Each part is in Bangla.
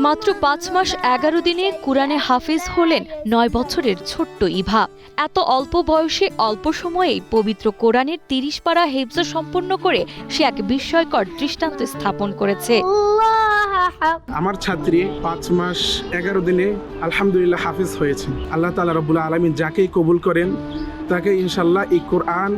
মাত্র ৫ মাস ১১ দিনে কুরআনে হাফেজ হলেন ৯ বছরের ছোট্ট ইভা। এত অল্প বয়সে অল্প সময়েই পবিত্র কোরআনের ৩০ পারা হিফজ সম্পন্ন করে সে এক বিস্ময়কর দৃষ্টান্ত স্থাপন করেছে। আমার ছাত্রী ৫ মাস ১১ দিনে আলহামদুলিল্লাহ হাফেজ হয়েছে। আল্লাহ তাআলা রব্বুল আলামিন যাকেই কবুল করেন তাকে ইনশাল্লাহ এই কোরআন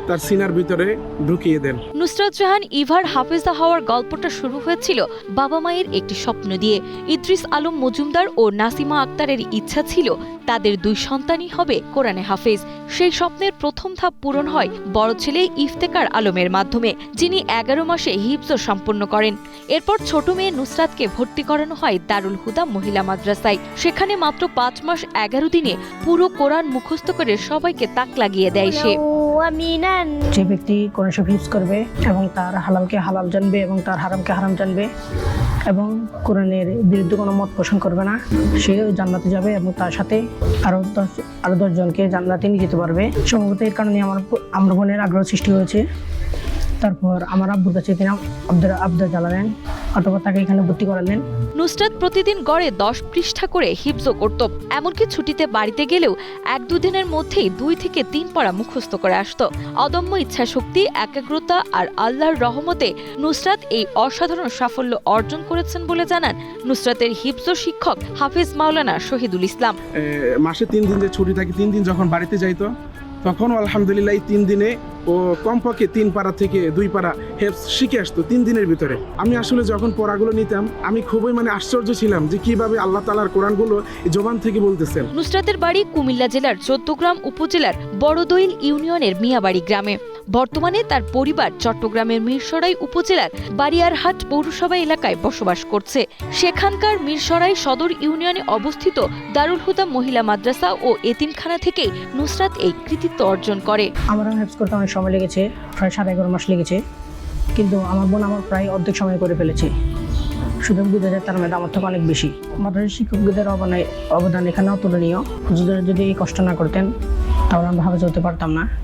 তার সিনার ভিতরে ঢুকিয়ে দেন। নুসরাত জাহান ইভার হাফেজা হওয়ার গল্পটা শুরু হয়েছিল বাবা মায়ের একটি স্বপ্ন দিয়ে। ইদ্রিস আলম মজুমদার ও নাসিমা আক্তারের ইচ্ছা ছিল তাদের ২ সন্তানই হবে কোরআনে হাফেজ। সেই স্বপ্নের প্রথম ধাপ পূরণ হয় বড় ছেলে ইফতেকার আলমের মাধ্যমে, যিনি ১১ মাসে হিফজ সম্পন্ন করেন। এরপর ছোট মেয়ে নুসরাতকে ভর্তি করানো হয় দারুল হুদা মহিলা মাদ্রাসায়। সেখানে মাত্র ৫ মাস ১১ দিনে পুরো কোরআন মুখস্থ করে সবাইকে তাক লাগিয়ে দেয় সে। যে ব্যক্তি কোরআন শরীফ হিফজ করবে এবং তার হালালকে হালাল জানবে এবং তার হারামকে হারাম জানবে এবং কোরআনের বিরুদ্ধে কোনো মত পোষণ করবে না, সে জান্নাতে যাবে এবং তার সাথে আরো ১০ জনকে জান্নাতে নিয়ে যেতে পারবে। সম্ভবত এর কারণে আমার বোনের আগ্রহ সৃষ্টি হয়েছে। তারপর আমার আব্বুর কাছে তিনি আবদার জানালেন, অথবা তাকে এখানে ভর্তি করালেন। নুসরাত প্রতিদিন গড়ে ১০ পৃষ্ঠা করে হিফজ করত। এমনকি ছুটিতে বাড়িতে গেলেও ১-২ দিনের মধ্যেই ২ থেকে ৩ পারা মুখস্থ করে আসত। অদম্য ইচ্ছাশক্তি, একাগ্রতা আর আল্লাহর রহমতে নুসরাত এই অসাধারণ সাফল্য অর্জন করেছেন বলে জানান নুসরাতের হিফজ শিক্ষক হাফেজ মাওলানা শহীদুল ইসলাম। মাসে ৩ দিন যে ছুটি থাকে, ৩ দিন যখন বাড়িতে যাইতো তখন আলহামদুলিল্লাহ এই ৩ দিনে ও কমপক্ষে ৩ পারা থেকে ২ পারা হেফজ শিখে আসতো ৩ দিনের ভিতরে। আমি আসলে যখন পড়াগুলো নিতাম আমি খুবই আশ্চর্য ছিলাম যে কিভাবে আল্লাহ তাআলার কোরআনগুলো এই জবান থেকে বলতেছেন। নুসরাতের বাড়ি কুমিল্লা জেলার চৌদ্দগ্রাম উপজেলার বড়দইল ইউনিয়নের মিয়াবাড়ি গ্রামে। বর্তমানে তার পরিবার চট্টগ্রামের মিরসরাই উপজেলার বারিয়ারহাট পৌরসভা এলাকায় বসবাস করছে। সেখানকার মিরসরাই সদর ইউনিয়নে অবস্থিত দারুল হুদা মহিলা মাদ্রাসা ও এতিমখানা থেকেই নুসরাত এই কৃতিত্ব অর্জন করে। আমার হিফজ করতে অনেক সময় লেগেছে, প্রায় 11.5 মাস লেগেছে, কিন্তু আমার বোন প্রায় অর্ধেক সময় করে ফেলেছে। সুতরাং বুঝা যায় তার মেধা আমার থেকে অনেক বেশি। মাদ্রাসা শিক্ষকদের অবদান এখানেও তুলনীয়। যদি এই কষ্ট না করতেন তাহলে আমরা হাফেজ হতে পারতাম না।